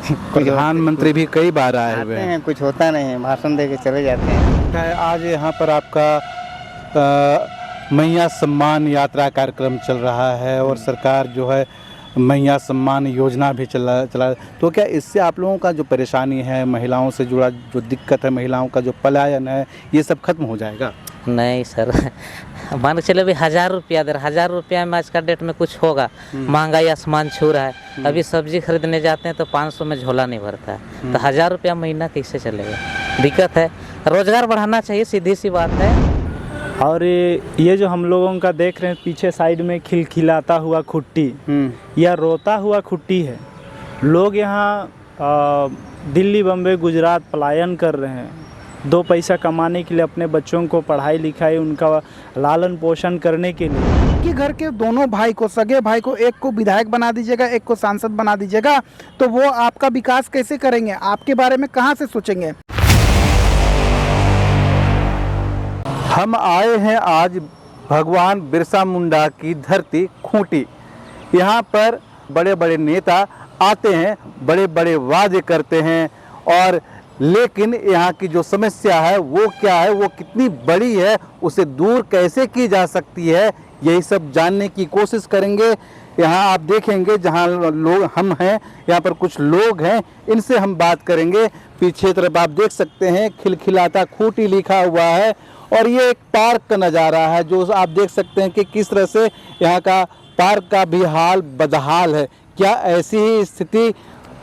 प्रधानमंत्री भी कई बार आए हुए आते हैं, कुछ होता नहीं है, भाषण दे के चले जाते हैं। आज यहाँ पर आपका मैया सम्मान यात्रा कार्यक्रम चल रहा है और सरकार जो है मैया सम्मान योजना भी चला। तो क्या इससे आप लोगों का जो परेशानी है, महिलाओं से जुड़ा जो दिक्कत है, महिलाओं का जो पलायन है, ये सब खत्म हो जाएगा? नहीं सर, मान के चले भी 1000 रुपया दे, 1000 रुपया में आज का डेट में कुछ होगा? महंगाई आसमान छू रहा है। अभी सब्जी खरीदने जाते हैं तो 500 में झोला नहीं भरता है, तो 1000 रुपया महीना कैसे चलेगा? दिक्कत है, रोजगार बढ़ाना चाहिए, सीधी सी बात है। और ये जो हम लोगों का देख रहे हैं पीछे साइड में खिलखिलाता हुआ खुट्टी, यह रोता हुआ खुट्टी है। लोग यहाँ दिल्ली, बम्बई, गुजरात पलायन कर रहे हैं 2 पैसा कमाने के लिए, अपने बच्चों को पढ़ाई लिखाई, उनका लालन पोषण करने के लिए। कि घर के दोनों भाई को, सगे भाई को, एक को विधायक बना दीजिएगा, एक को सांसद बना दीजिएगा, तो वो आपका विकास कैसे करेंगे? आपके बारे में कहाँ से सोचेंगे? हम आए हैं आज भगवान बिरसा मुंडा की धरती खूंटी। यहाँ पर बड़े बड़े नेता आते हैं, बड़े बड़े वादे करते हैं, और लेकिन यहाँ की जो समस्या है वो क्या है, वो कितनी बड़ी है, उसे दूर कैसे की जा सकती है, यही सब जानने की कोशिश करेंगे। यहाँ आप देखेंगे जहाँ लोग हम हैं, यहाँ पर कुछ लोग हैं, इनसे हम बात करेंगे। पीछे तरफ आप देख सकते हैं खिलखिलाता खूंटी लिखा हुआ है, और ये एक पार्क का नज़ारा है जो आप देख सकते हैं कि किस तरह से यहाँ का पार्क का भी हाल बदहाल है। क्या ऐसी ही स्थिति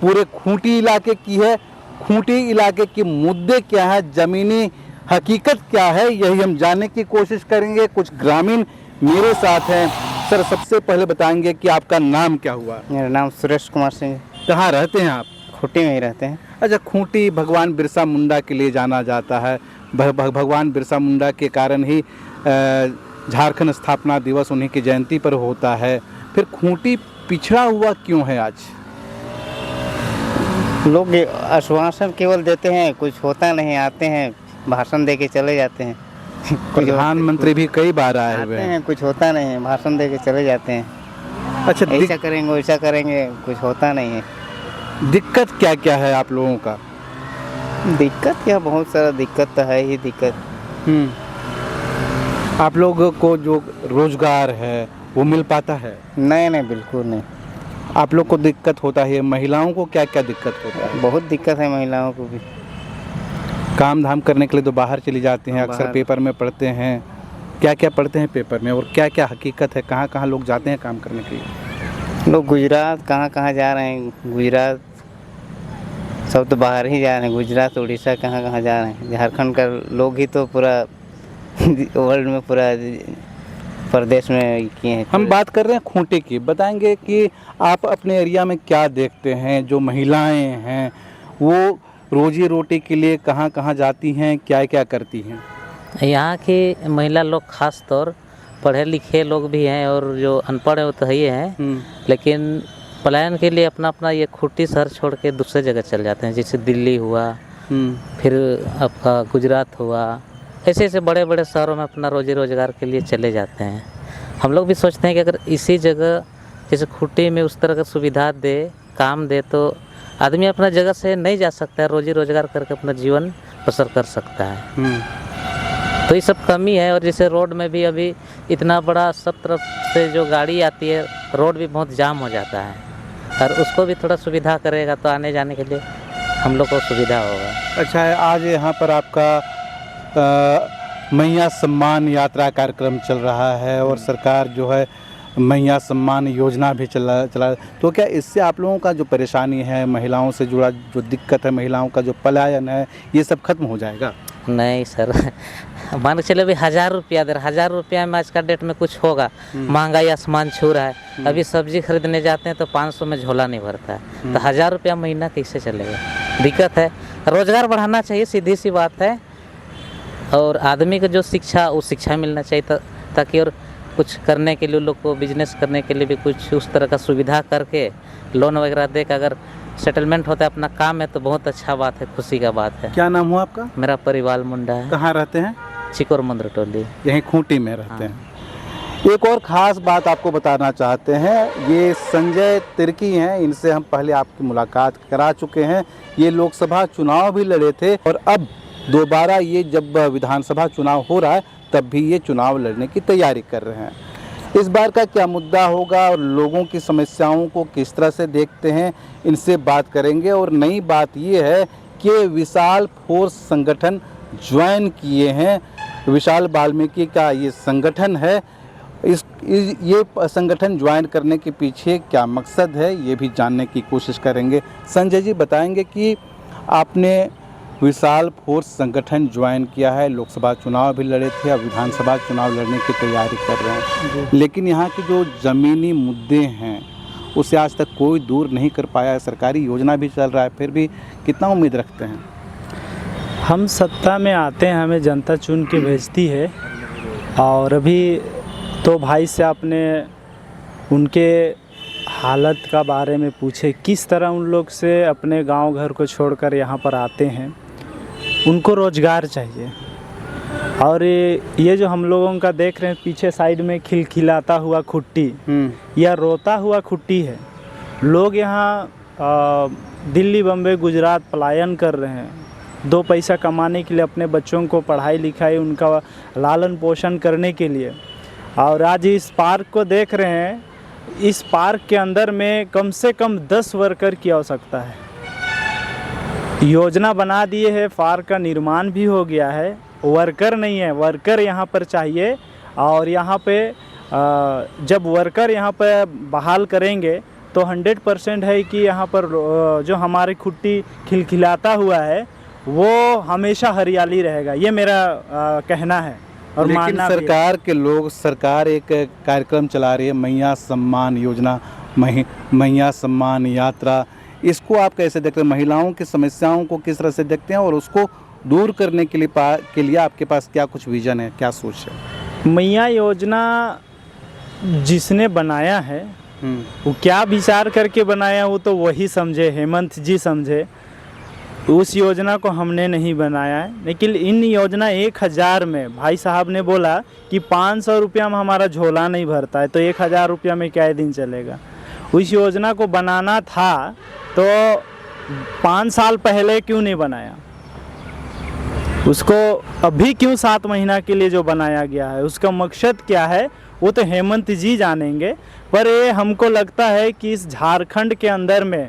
पूरे खूंटी इलाके की है? खूंटी इलाके के मुद्दे क्या है, ज़मीनी हकीकत क्या है, यही हम जानने की कोशिश करेंगे। कुछ ग्रामीण मेरे साथ हैं। सर, सबसे पहले बताएंगे कि आपका नाम क्या हुआ? मेरा नाम सुरेश कुमार सिंह। कहाँ रहते हैं आप? खूंटी में ही रहते हैं। अच्छा, खूंटी भगवान बिरसा मुंडा के लिए जाना जाता है। भगवान बिरसा मुंडा के कारण ही झारखंड स्थापना दिवस उन्हीं की जयंती पर होता है। फिर खूंटी पिछड़ा हुआ क्यों है आज? लोग आश्वासन केवल देते हैं, कुछ होता नहीं, आते हैं, भाषण दे के चले जाते हैं। प्रधानमंत्री भी कई बार आए हुए हैं, कुछ होता नहीं है, भाषण दे के चले जाते हैं। अच्छा, ऐसा करेंगे, वैसा करेंगे, कुछ होता नहीं है। दिक्कत क्या क्या है आप लोगों का? दिक्कत क्या, बहुत सारा दिक्कत तो है ही दिक्कत। आप लोगों को जो रोजगार है वो मिल पाता है? नहीं, बिल्कुल नहीं। आप लोग को दिक्कत होता है। महिलाओं को क्या क्या दिक्कत होता है? बहुत दिक्कत है महिलाओं को भी। काम धाम करने के लिए तो बाहर चली जाती हैं, अक्सर पेपर में पढ़ते हैं। क्या क्या पढ़ते हैं पेपर में, और क्या क्या हकीकत है, कहाँ कहाँ लोग जाते हैं काम करने के लिए? लोग गुजरात कहाँ जा रहे हैं, गुजरात सब तो बाहर ही जा रहे हैं, गुजरात, उड़ीसा, कहाँ जा रहे हैं। झारखंड का लोग ही तो पूरा वर्ल्ड में, पूरा प्रदेश में किए हैं। हम बात कर रहे हैं खूंटी की। बताएंगे कि आप अपने एरिया में क्या देखते हैं? जो महिलाएं हैं वो रोजी रोटी के लिए कहाँ कहाँ जाती हैं, क्या क्या करती हैं? यहाँ की महिला लोग खास तौर पढ़े लिखे लोग भी हैं, और जो अनपढ़ है वो तो ही हैं, लेकिन पलायन के लिए अपना अपना ये खूंटी शहर छोड़ के दूसरे जगह चल जाते हैं, जैसे दिल्ली हुआ, फिर आपका गुजरात हुआ, ऐसे ऐसे बड़े बड़े शहरों में अपना रोजी रोजगार के लिए चले जाते हैं। हम लोग भी सोचते हैं कि अगर इसी जगह जैसे खूंटी में उस तरह का सुविधा दे, काम दे, तो आदमी अपना जगह से नहीं जा सकता है, रोजी रोजगार करके अपना जीवन बसर कर सकता है। तो ये सब कमी है। और जैसे रोड में भी अभी इतना बड़ा सब तरफ से जो गाड़ी आती है, रोड भी बहुत जाम हो जाता है, और उसको भी थोड़ा सुविधा करेगा तो आने जाने के लिए हम लोग को सुविधा होगा। अच्छा है, आज यहाँ पर आपका मैया सम्मान यात्रा कार्यक्रम चल रहा है और सरकार जो है मैया सम्मान योजना भी चला। तो क्या इससे आप लोगों का जो परेशानी है, महिलाओं से जुड़ा जो दिक्कत है, महिलाओं का जो पलायन है, ये सब खत्म हो जाएगा? नहीं सर, मान के चले भी 1000 रुपया दे, 1000 रुपया में आज का डेट में कुछ होगा? महंगाई आसमान छू रहा है। अभी सब्जी खरीदने जाते हैं तो 500 में झोला नहीं भरता है, तो 1000 रुपया महीना कैसे चलेगा? दिक्कत है, रोजगार बढ़ाना चाहिए, सीधी सी बात है। और आदमी को जो शिक्षा, वो शिक्षा मिलना चाहिए, ताकि और कुछ करने के लिए, लोग को बिजनेस करने के लिए भी कुछ उस तरह का सुविधा करके लोन वगैरह दे के अगर सेटलमेंट होता है अपना काम में, तो बहुत अच्छा बात है, खुशी का बात है। क्या नाम हुआ आपका? मेरा परिवार मुंडा है। कहाँ रहते हैं? चिकोर मंदिर टोली, यहीं खूंटी में रहते हैं। एक और ख़ास बात आपको बताना चाहते हैं, ये संजय तिर्की हैं, इनसे हम पहले आपकी मुलाकात करा चुके हैं। ये लोकसभा चुनाव भी लड़े थे और अब दोबारा ये जब विधानसभा चुनाव हो रहा है तब भी ये चुनाव लड़ने की तैयारी कर रहे हैं। इस बार का क्या मुद्दा होगा और लोगों की समस्याओं को किस तरह से देखते हैं, इनसे बात करेंगे। और नई बात ये है कि विशाल फोर्स संगठन ज्वाइन किए हैं। विशाल वाल्मीकि का ये संगठन है। ये संगठन ज्वाइन करने के पीछे क्या मकसद है, ये भी जानने की कोशिश करेंगे। संजय जी बताएंगे कि आपने विशाल फोर्स संगठन ज्वाइन किया है, लोकसभा चुनाव भी लड़े थे, अब विधानसभा चुनाव लड़ने की तैयारी कर रहे हैं, लेकिन यहाँ के जो ज़मीनी मुद्दे हैं उसे आज तक कोई दूर नहीं कर पाया है। सरकारी योजना भी चल रहा है, फिर भी कितना उम्मीद रखते हैं? हम सत्ता में आते हैं, हमें जनता चुन के भेजती है। और अभी तो भाई से आपने उनके हालत का बारे में पूछे, किस तरह उन लोग से अपने गांव घर को छोड़कर यहाँ पर आते हैं। उनको रोज़गार चाहिए। और ये जो हम लोगों का देख रहे हैं पीछे साइड में खिलखिलाता हुआ खुट्टी, यह रोता हुआ खुट्टी है। लोग यहाँ दिल्ली, बम्बई, गुजरात पलायन कर रहे हैं, 2 पैसा कमाने के लिए, अपने बच्चों को पढ़ाई लिखाई, उनका लालन पोषण करने के लिए। और आज इस पार्क को देख रहे हैं, इस पार्क के अंदर में कम से कम 10 वर्कर की आवश्यकता है। योजना बना दिए है, पार्क का निर्माण भी हो गया है, वर्कर नहीं है, वर्कर यहाँ पर चाहिए। और यहाँ पे जब वर्कर यहाँ पर बहाल करेंगे तो 100% है कि यहाँ पर जो हमारी खुट्टी खिलखिलाता हुआ है वो हमेशा हरियाली रहेगा। ये मेरा कहना है और लेकिन मानना सरकार के लोग, सरकार एक कार्यक्रम चला रही है, मैया सम्मान योजना, मैया सम्मान यात्रा। इसको आप कैसे देखते हैं? महिलाओं की समस्याओं को किस तरह से देखते हैं और उसको दूर करने के लिए आपके पास क्या कुछ विजन है, क्या सोच है? मैया योजना जिसने बनाया है वो क्या विचार करके बनाया वो तो वही समझे, हेमंत जी समझे। उस योजना को हमने नहीं बनाया है। लेकिन इन योजना 1000 में भाई साहब ने बोला कि 500 रुपया में हमारा झोला नहीं भरता है, तो 1000 रुपया में क्या दिन चलेगा। उस योजना को बनाना था तो 5 साल पहले क्यों नहीं बनाया? उसको अभी क्यों 7 महीना के लिए जो बनाया गया है, उसका मकसद क्या है वो तो हेमंत जी जानेंगे। पर ये हमको लगता है कि इस झारखंड के अंदर में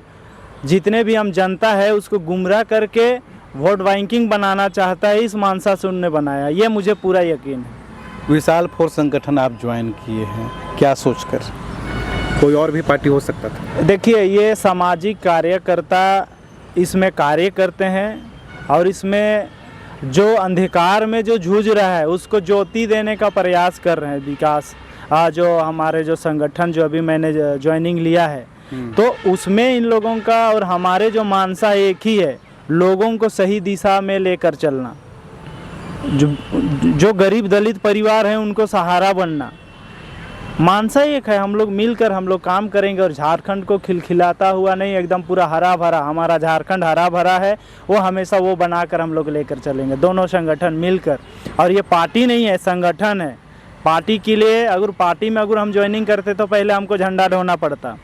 जितने भी हम जनता है उसको गुमराह करके वोट बैंकिंग बनाना चाहता है, इस मानसा से उन्होंने बनाया, ये मुझे पूरा यकीन है। विशाल फोर्स संगठन आप ज्वाइन किए हैं, क्या सोचकर? कोई और भी पार्टी हो सकता था? देखिए, ये सामाजिक कार्यकर्ता इसमें कार्य करते हैं और इसमें जो अंधकार में जो जूझ रहा है उसको ज्योति देने का प्रयास कर रहे हैं। विकास जो हमारे जो संगठन जो अभी मैंने ज्वाइनिंग लिया है तो उसमें इन लोगों का और हमारे जो मानसा एक ही है, लोगों को सही दिशा में लेकर चलना। जो गरीब दलित परिवार हैं उनको सहारा बनना। मानसा एक है, हम लोग मिलकर हम लोग काम करेंगे और झारखंड को खिलखिलाता हुआ नहीं, एकदम पूरा हरा भरा, हमारा झारखंड हरा भरा है वो हमेशा वो बनाकर हम लोग लेकर चलेंगे, दोनों संगठन मिलकर। और ये पार्टी नहीं है, संगठन है। पार्टी के लिए अगर पार्टी में अगर हम ज्वाइनिंग करते तो पहले हमको झंडा ढोना पड़ता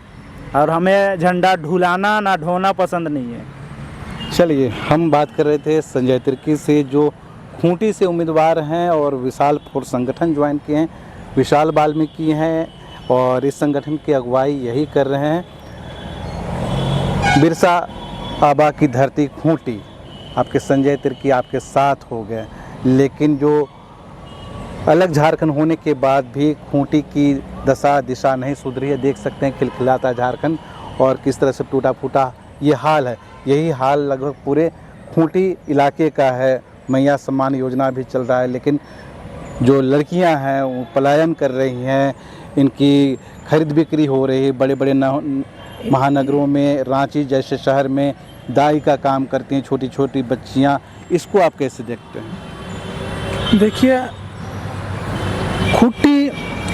और हमें झंडा ढुलाना ना ढोना पसंद नहीं है। चलिए, हम बात कर रहे थे संजय तिर्की से जो खूंटी से उम्मीदवार हैं और विशाल फोर्स संगठन ज्वाइन किए हैं। विशाल वाल्मीकि हैं और इस संगठन की अगुवाई यही कर रहे हैं। बिरसा आबा की धरती खूंटी, आपके संजय तिर्की आपके साथ हो गए, लेकिन जो अलग झारखंड होने के बाद भी खूंटी की दशा दिशा नहीं सुधरी है। देख सकते हैं खिलखिलाता झारखंड और किस तरह से टूटा फूटा ये हाल है। यही हाल लगभग पूरे खूंटी इलाके का है। मैया सम्मान योजना भी चल रहा है, लेकिन जो लड़कियां हैं वो पलायन कर रही हैं, इनकी खरीद बिक्री हो रही है। बड़े बड़े महानगरों में, रांची जैसे शहर में दाई का काम करती हैं छोटी छोटी बच्चियां। इसको आप कैसे देखते हैं? देखिए, खूंटी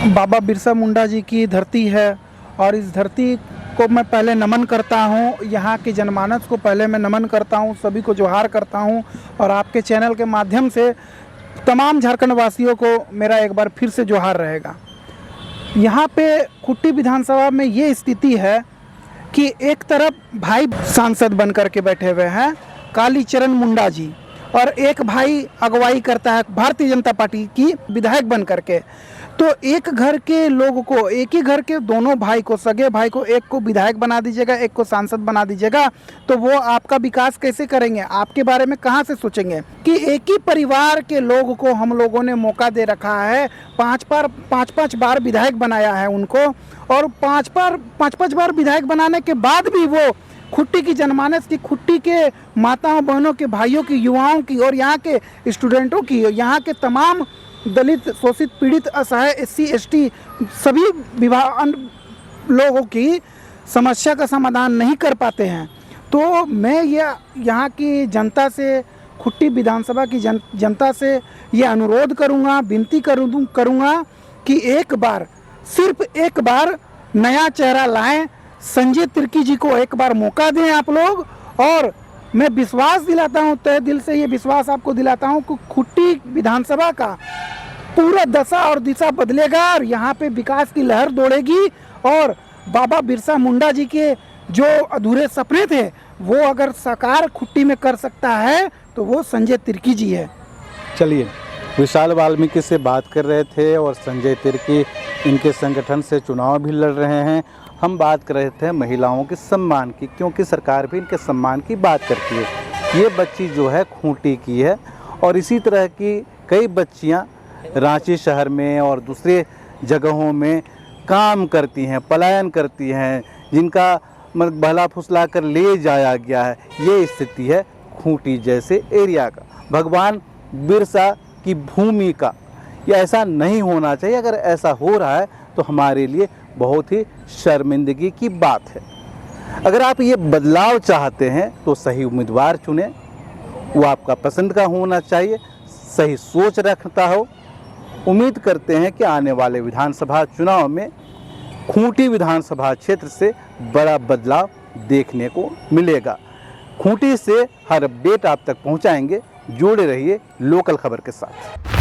बाबा बिरसा मुंडा जी की धरती है और इस धरती को मैं पहले नमन करता हूँ। यहाँ के जनमानस को पहले मैं नमन करता हूँ, सभी को जोहार करता हूँ। और आपके चैनल के माध्यम से तमाम झारखंड वासियों को मेरा एक बार फिर से जोहार रहेगा। यहाँ पे खुट्टी विधानसभा में ये स्थिति है कि एक तरफ भाई सांसद बन करके बैठे हुए हैं कालीचरण मुंडा जी, और एक भाई अगुवाई करता है भारतीय जनता पार्टी की विधायक बन करके। तो एक घर के लोग को, एक ही घर के दोनों भाई को, सगे भाई को, एक को विधायक बना दीजिएगा, एक को सांसद बना दीजिएगा, तो वो आपका विकास कैसे करेंगे? आपके बारे में कहाँ से सोचेंगे? कि एक ही परिवार के लोग को हम लोगों ने मौका दे रखा है, पाँच बार विधायक बनाया है उनको, और पाँच बार विधायक बनाने के बाद भी वो खुट्टी की जनमानस की, खुट्टी के माताओं बहनों के, भाइयों की, युवाओं की और यहाँ के स्टूडेंटों की, यहाँ के तमाम दलित, शोषित, पीड़ित, असहाय, SC ST सभी लोगों की समस्या का समाधान नहीं कर पाते हैं। तो मैं ये यहाँ की जनता से, खुट्टी विधानसभा की जनता से ये अनुरोध करूँगा, विनती करूँगा कि एक बार, सिर्फ एक बार नया चेहरा लाएं, संजय तिर्की जी को एक बार मौका दें आप लोग। और मैं विश्वास दिलाता हूं, तहे दिल से ये विश्वास आपको दिलाता हूं कि खुट्टी विधानसभा का पूरा दशा और दिशा बदलेगा और यहाँ पे विकास की लहर दौड़ेगी। और बाबा बिरसा मुंडा जी के जो अधूरे सपने थे वो अगर साकार खुट्टी में कर सकता है तो वो संजय तिर्की जी है। चलिए, विशाल वाल्मीकि से बात कर रहे थे और संजय तिर्की इनके संगठन से चुनाव भी लड़ रहे हैं। हम बात कर रहे थे महिलाओं के सम्मान की, क्योंकि सरकार भी इनके सम्मान की बात करती है। ये बच्ची जो है खूंटी की है और इसी तरह की कई बच्चियां रांची शहर में और दूसरे जगहों में काम करती हैं, पलायन करती हैं, जिनका भला फुसला कर ले जाया गया है। ये स्थिति है खूंटी जैसे एरिया का, भगवान बिरसा की भूमि का। ये ऐसा नहीं होना चाहिए। अगर ऐसा हो रहा है तो हमारे लिए बहुत ही शर्मिंदगी की बात है। अगर आप ये बदलाव चाहते हैं तो सही उम्मीदवार चुनें, वो आपका पसंद का होना चाहिए, सही सोच रखता हो। उम्मीद करते हैं कि आने वाले विधानसभा चुनाव में खूंटी विधानसभा क्षेत्र से बड़ा बदलाव देखने को मिलेगा। खूंटी से हर अपडेट आप तक पहुंचाएंगे। जुड़े रहिए लोकल खबर के साथ।